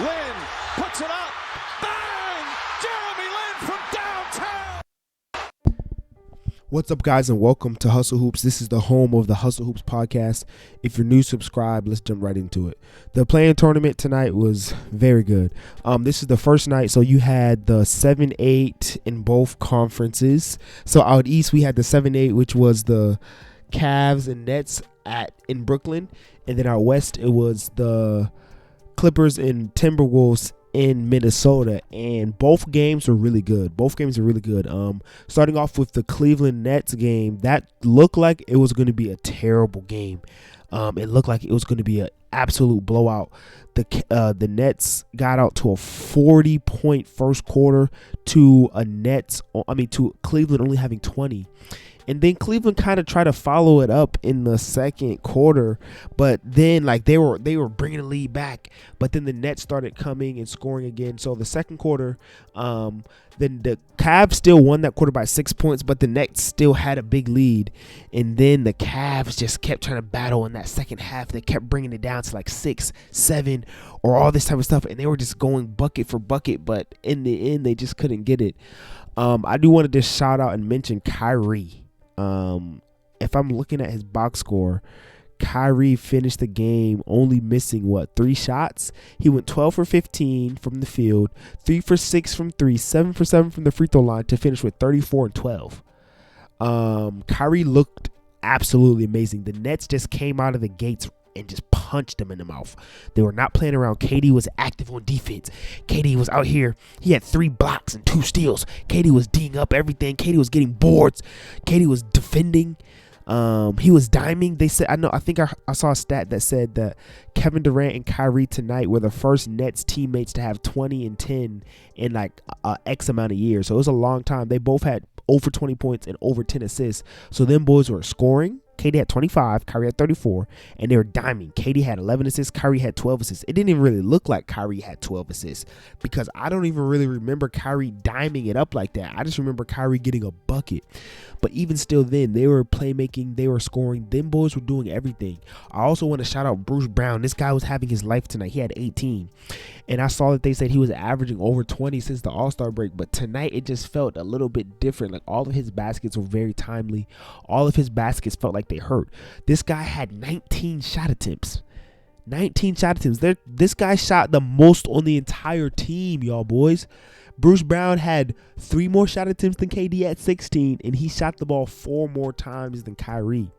Lin puts it up. Bang! Jeremy Lin from downtown. What's up, guys, and welcome to Hustle Hoops. This is the home of the Hustle Hoops podcast. If you're new, subscribe. Let's jump right into it. The play-in tournament tonight was very good. This is the first night, so you had the 7-8 in both conferences. So out east, we had the 7-8, which was the Cavs and Nets in Brooklyn, and then out west, it was the Clippers and Timberwolves in Minnesota, and both games are really good. Starting off with the Cleveland Nets game, that looked like it was going to be a terrible game. It looked like it was going to be an absolute blowout. The Nets got out to a 40-point first quarter to Cleveland only having 20. And then Cleveland kind of tried to follow it up in the second quarter, but then they were bringing the lead back. But then the Nets started coming and scoring again. So the second quarter, then the Cavs still won that quarter by 6 points, but the Nets still had a big lead. And then the Cavs just kept trying to battle in that second half. They kept bringing it down to like 6, 7, or all this type of stuff, and they were just going bucket for bucket. But in the end, they just couldn't get it. I do want to just shout out and mention Kyrie. If I'm looking at his box score, Kyrie finished the game only missing 3 shots. He went 12 for 15 from the field, 3 for 6 from 3, 7 for 7 from the free throw line to finish with 34 and 12. Kyrie looked absolutely amazing. The Nets just came out of the gates and just punched him in the mouth. They were not playing around. KD was active on defense. KD was out here. He had 3 blocks and 2 steals. KD was D'ing up everything. KD was getting boards. KD was defending. He was diming. They said, I saw a stat that said that Kevin Durant and Kyrie tonight were the first Nets teammates to have 20 and 10 in X amount of years. So it was a long time. They both had over 20 points and over 10 assists. So them boys were scoring. KD had 25, Kyrie had 34, and they were diming. KD had 11 assists, Kyrie had 12 assists. It didn't even really look like Kyrie had 12 assists because I don't even really remember Kyrie diming it up like that. I just remember Kyrie getting a bucket. But even still then, they were playmaking, they were scoring. Them boys were doing everything. I also want to shout out Bruce Brown. This guy was having his life tonight. He had 18. And I saw that they said he was averaging over 20 since the All-Star break. But tonight, it just felt a little bit different. Like all of his baskets were very timely. All of his baskets felt like they hurt. This guy had 19 shot attempts. 19 shot attempts. This guy shot the most on the entire team, y'all boys. Bruce Brown had 3 more shot attempts than KD at 16, and he shot the ball 4 more times than Kyrie.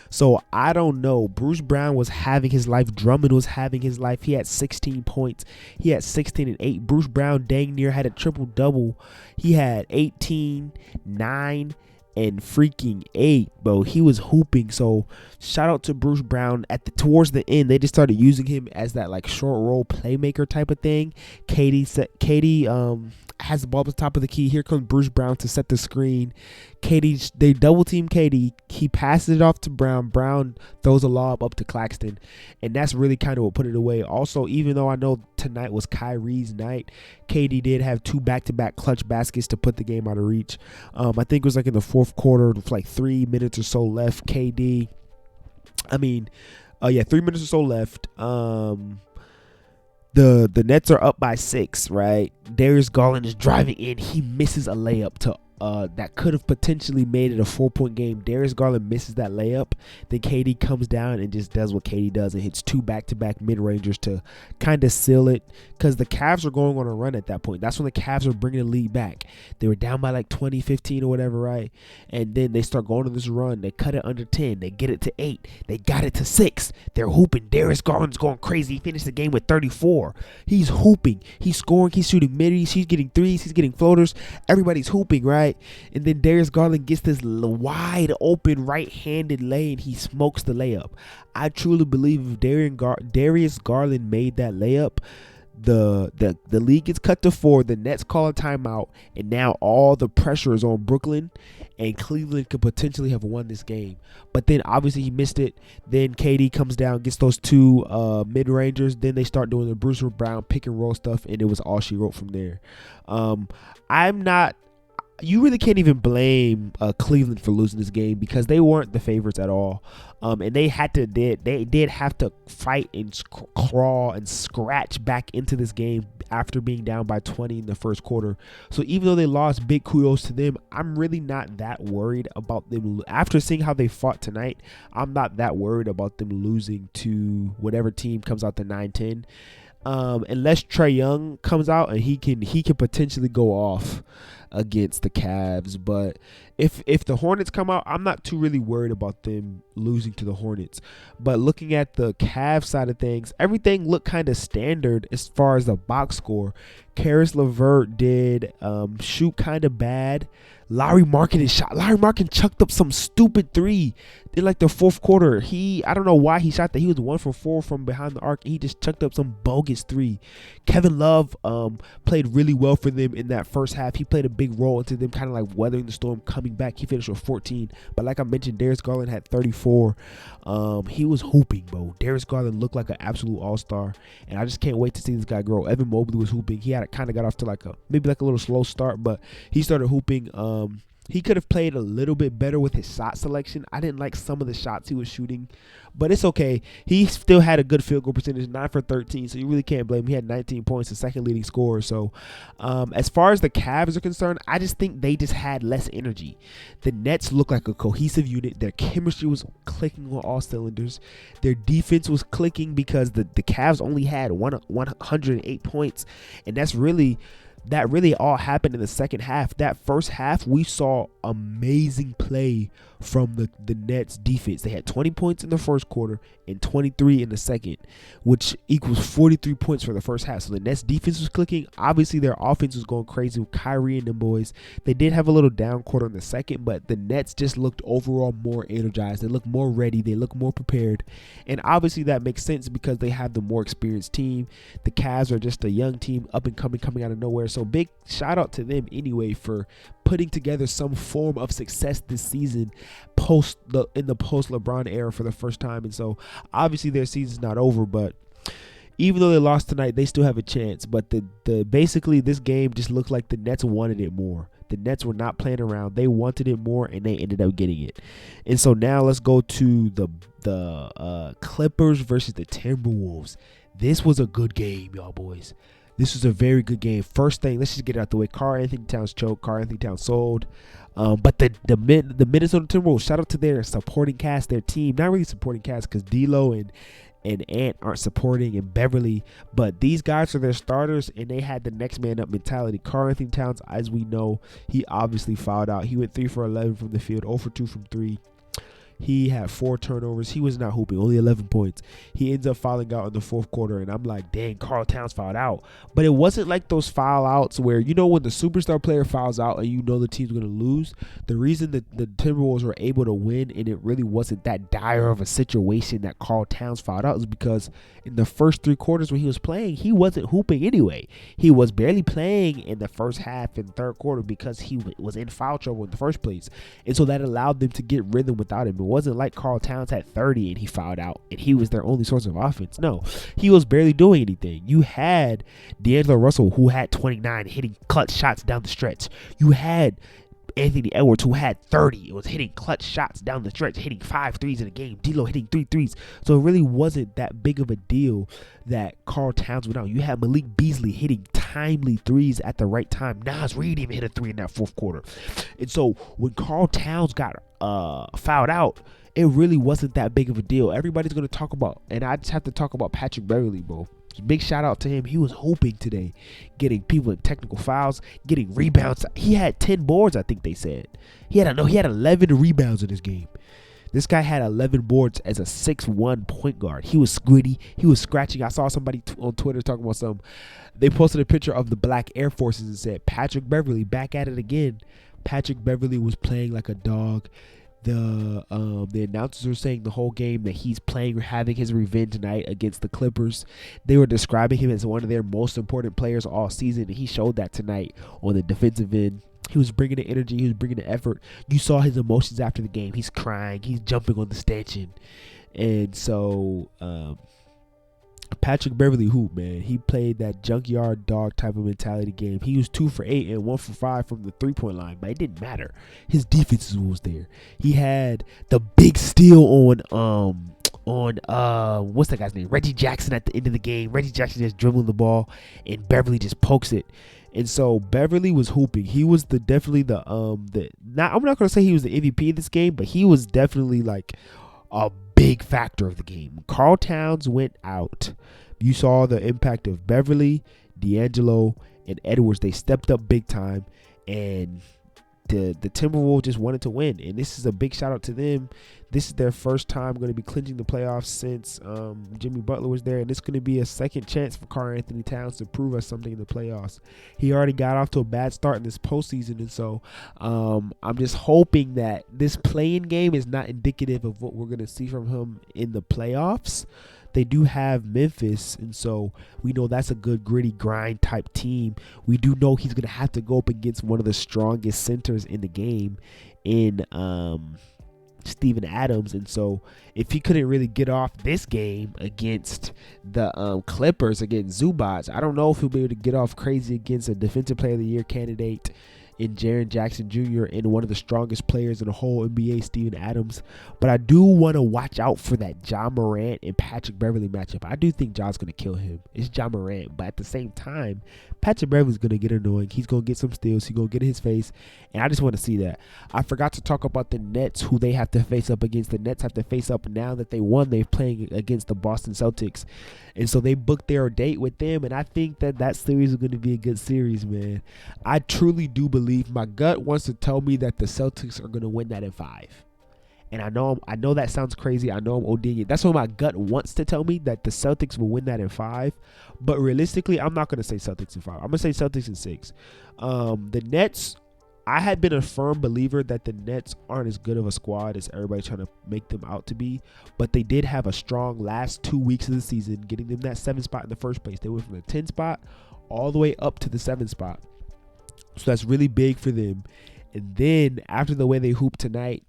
So I don't know. Bruce Brown was having his life. Drummond was having his life. He had 16 points. He had 16 and 8. Bruce Brown dang near had a triple-double. He had 18, 9, and freaking 8, bro. He was hooping. So shout out to Bruce Brown. Towards the end, they just started using him as that short roll playmaker type of thing. KD has the ball at the top of the key. Here comes Bruce Brown to set the screen. They double team KD. He passes it off to Brown. Brown throws a lob up to Claxton, and that's really kind of what put it away. Also, even though I know tonight was Kyrie's night, KD did have 2 back-to-back clutch baskets to put the game out of reach. I think it was in the fourth quarter with 3 minutes or so left. 3 minutes or so left. The Nets are up by 6, right? Darius Garland is driving in. He misses a layup that could have potentially made it a 4-point game. Darius Garland misses that layup. Then KD comes down and just does what KD does and hits 2 back-to-back mid-rangers to kind of seal it because the Cavs are going on a run at that point. That's when the Cavs are bringing the lead back. They were down by 20, 15 or whatever, right? And then they start going on this run. They cut it under 10. They get it to 8. They got it to 6. They're hooping. Darius Garland's going crazy. He finished the game with 34. He's hooping. He's scoring. He's shooting middies. He's getting threes. He's getting floaters. Everybody's hooping, right? And then Darius Garland gets this wide open right-handed lay and he smokes the layup. I truly believe if Darius Garland made that layup, the league gets cut to 4. The Nets call a timeout, and now all the pressure is on Brooklyn, and Cleveland could potentially have won this game. But then obviously he missed it. Then KD comes down, gets those 2 mid-rangers. Then they start doing the Bruce Brown pick and roll stuff, and it was all she wrote from there. you really can't even blame Cleveland for losing this game because they weren't the favorites at all. And they did have to fight and crawl and scratch back into this game after being down by 20 in the first quarter. So even though they lost, big kudos to them. I'm really not that worried about them. After seeing how they fought tonight, I'm not that worried about them losing to whatever team comes out to 9-10. Unless Trae Young comes out and he can potentially go off against the Cavs. But if the Hornets come out, I'm not too really worried about them losing to the Hornets. But looking at the Cavs side of things, everything looked kind of standard as far as the box score. Karis LeVert did shoot kind of bad. Larry Markin chucked up some stupid three in like the fourth quarter. I don't know why he shot that. He was 1 for 4 from behind the arc. And he just chucked up some bogus three. Kevin Love played really well for them in that first half. He played a big role into them kind of like weathering the storm, coming back. He finished with 14. But like I mentioned, Darius Garland had 34. He was hooping, bro. Darius Garland looked like an absolute all-star. And I just can't wait to see this guy grow. Evan Mobley was hooping. He kind of got off to maybe a little slow start, but he started hooping. He could have played a little bit better with his shot selection. I didn't like some of the shots he was shooting, but it's okay. He still had a good field goal percentage, 9 for 13, so you really can't blame him. He had 19 points, the second leading scorer. So as far as the Cavs are concerned, I just think they just had less energy. The Nets looked like a cohesive unit. Their chemistry was clicking on all cylinders. Their defense was clicking because the Cavs only had 108 points, and that really all happened in the second half. That first half, we saw amazing play from the Nets defense. They had 20 points in the first quarter and 23 in the second, which equals 43 points for the first half. So the Nets defense was clicking. Obviously, their offense was going crazy with Kyrie and them boys. They did have a little down quarter in the second, but the Nets just looked overall more energized. They looked more ready. They looked more prepared. And obviously, that makes sense because they have the more experienced team. The Cavs are just a young team, up and coming out of nowhere. So big shout out to them anyway for putting together some form of success this season in the post LeBron era for the first time. And so obviously their season's not over, but even though they lost tonight, they still have a chance. But basically this game just looked like the Nets wanted it more. The Nets were not playing around. They wanted it more, and they ended up getting it. And so now let's go to the Clippers versus the Timberwolves. This was a good game, y'all boys. This was a very good game. First thing, let's just get it out the way. Karl-Anthony Towns choked. Karl-Anthony Towns sold. But the Minnesota Timberwolves, shout out to their supporting cast, their team. Not really supporting cast because D'Lo and Ant aren't supporting, and Beverly. But these guys are their starters, and they had the next man up mentality. Karl-Anthony Towns, as we know, he obviously fouled out. He went 3 for 11 from the field, 0 for 2 from 3. He had 4 turnovers. He was not hooping, only 11 points. He ends up fouling out in the fourth quarter, and I'm like, dang, Karl Towns fouled out. But it wasn't like those foul outs where, when the superstar player fouls out and the team's going to lose, the reason that the Timberwolves were able to win and it really wasn't that dire of a situation that Karl Towns fouled out is because in the first 3 quarters when he was playing, he wasn't hooping anyway. He was barely playing in the first half and third quarter because he was in foul trouble in the first place. And so that allowed them to get rhythm without him. It wasn't like Karl Towns had 30 and he fouled out and he was their only source of offense. No, he was barely doing anything. You had D'Angelo Russell, who had 29, hitting clutch shots down the stretch. You had Anthony Edwards, who had 30. It was hitting clutch shots down the stretch, hitting 5 threes in a game. D'Lo hitting 3 threes. So it really wasn't that big of a deal that Karl Towns went out. You had Malik Beasley hitting timely threes at the right time. Nas Reed even hit a 3 in that fourth quarter. And so when Karl Towns got fouled out, it really wasn't that big of a deal. Everybody's going to talk about, and I just have to talk about Patrick Beverly, bro. Big shout out to him. He was hooping today, getting people in technical fouls, getting rebounds. He had 10 boards, I think they said. He had 11 rebounds in this game. This guy had 11 boards as a 6'1" point guard. He was gritty. He was scratching. I saw somebody on Twitter talking about they posted a picture of the black Air Forces and said, Patrick Beverly back at it again. Patrick Beverly was playing like a dog. The announcers were saying the whole game that he's having his revenge tonight against the Clippers. They were describing him as one of their most important players all season, and he showed that tonight on the defensive end. He was bringing the energy. He was bringing the effort. You saw his emotions after the game. He's crying. He's jumping on the stanchion. And so Patrick Beverly hoop, man. He played that junkyard dog type of mentality game. He was 2 for 8 and 1 for 5 from the 3-point line, but it didn't matter. His defense was there. He had the big steal on what's that guy's name? Reggie Jackson at the end of the game. Reggie Jackson just dribbling the ball, and Beverly just pokes it. And so Beverly was hooping. He was I'm not gonna say he was the MVP of this game, but he was definitely like a big factor of the game. Karl Towns went out. You saw the impact of Beverly, D'Angelo, and Edwards. They stepped up big time, and the Timberwolves just wanted to win. And this is a big shout out to them. This is their first time going to be clinching the playoffs since Jimmy Butler was there, and it's going to be a second chance for Karl Anthony Towns to prove us something in the playoffs. He already got off to a bad start in this postseason, and so I'm just hoping that this play-in game is not indicative of what we're going to see from him in the playoffs. They do have Memphis, and so we know that's a good gritty grind type team. We do know he's going to have to go up against one of the strongest centers in the game in Steven Adams, and so if he couldn't really get off this game against the Clippers against Zubats, I don't know if he'll be able to get off crazy against a Defensive Player of the Year candidate in Jaren Jackson Jr. and one of the strongest players in the whole NBA, Steven Adams. But I do want to watch out for that Ja Morant and Patrick Beverly matchup. I do think Ja's going to kill him. It's Ja Morant, but at the same time, Patrick Beverly's going to get annoying. He's going to get some steals. He's going to get in his face, and I just want to see that. I forgot to talk about the Nets, who they have to face up against. The Nets have to face up now that they won. They're playing against the Boston Celtics, and so they booked their date with them, and I think that series is going to be a good series, man. I truly do believe, my gut wants to tell me that the Celtics are going to win that in 5. And I know that sounds crazy. I know I'm ODing it. That's what my gut wants to tell me, that the Celtics will win that in 5. But realistically, I'm not going to say Celtics in 5. I'm going to say Celtics in 6. The Nets, I had been a firm believer that the Nets aren't as good of a squad as everybody trying to make them out to be. But they did have a strong last 2 weeks of the season, getting them that 7th spot in the first place. They went from the 10th spot all the way up to the 7th spot. So that's really big for them. And then after the way they hoop tonight,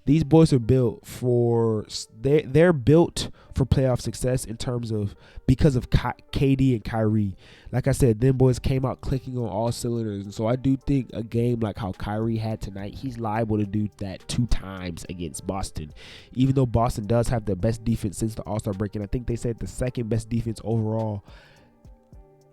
these boys are built for they're built for playoff success in terms of because of KD and Kyrie. Like I said, them boys came out clicking on all cylinders, and so I do think a game like how Kyrie had tonight, he's liable to do that 2 times against Boston. Even though Boston does have the best defense since the All-Star break, and I think they said the second best defense overall.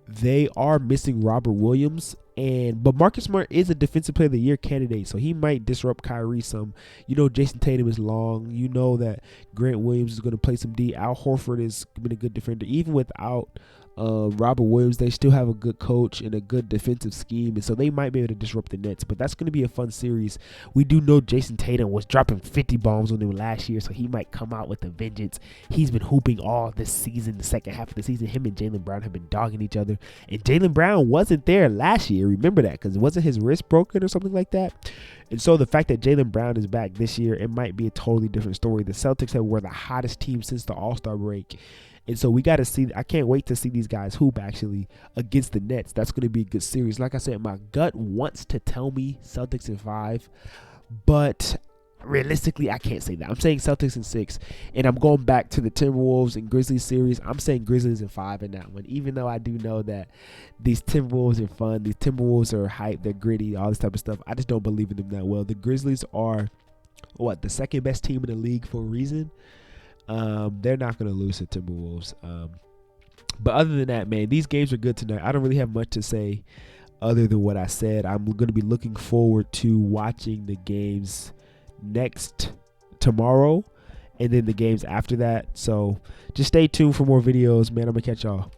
They are missing Robert Williams, but Marcus Smart is a Defensive Player of the Year candidate, so he might disrupt Kyrie some. You know, Jason Tatum is long. You know that Grant Williams is going to play some D. Al Horford has been a good defender. Even without Robert Williams, they still have a good coach and a good defensive scheme, and so they might be able to disrupt the Nets. But that's going to be a fun series. We do know Jason Tatum was dropping 50 bombs on them last year, so he might come out with a vengeance. He's been hooping all this season, the second half of the season. Him and Jaylen Brown have been dogging each other, and Jaylen Brown wasn't there last year. Remember that, because wasn't his wrist broken or something like that? And so the fact that Jaylen Brown is back this year, it might be a totally different story. The Celtics were the hottest team since the All-Star break. And so we got to see. I can't wait to see these guys hoop actually against the Nets. That's going to be a good series. Like I said, my gut wants to tell me Celtics in 5, but realistically, I can't say that. I'm saying Celtics in 6, and I'm going back to the Timberwolves and Grizzlies series. I'm saying Grizzlies in 5 in that one, even though I do know that these Timberwolves are fun. These Timberwolves are hype. They're gritty, all this type of stuff. I just don't believe in them that well. The Grizzlies are, the second best team in the league for a reason. They're not going to lose to Timberwolves. But other than that, man, these games are good tonight. I don't really have much to say other than what I said. I'm going to be looking forward to watching the games tomorrow and then the games after that. So just stay tuned for more videos, man. I'm going to catch y'all.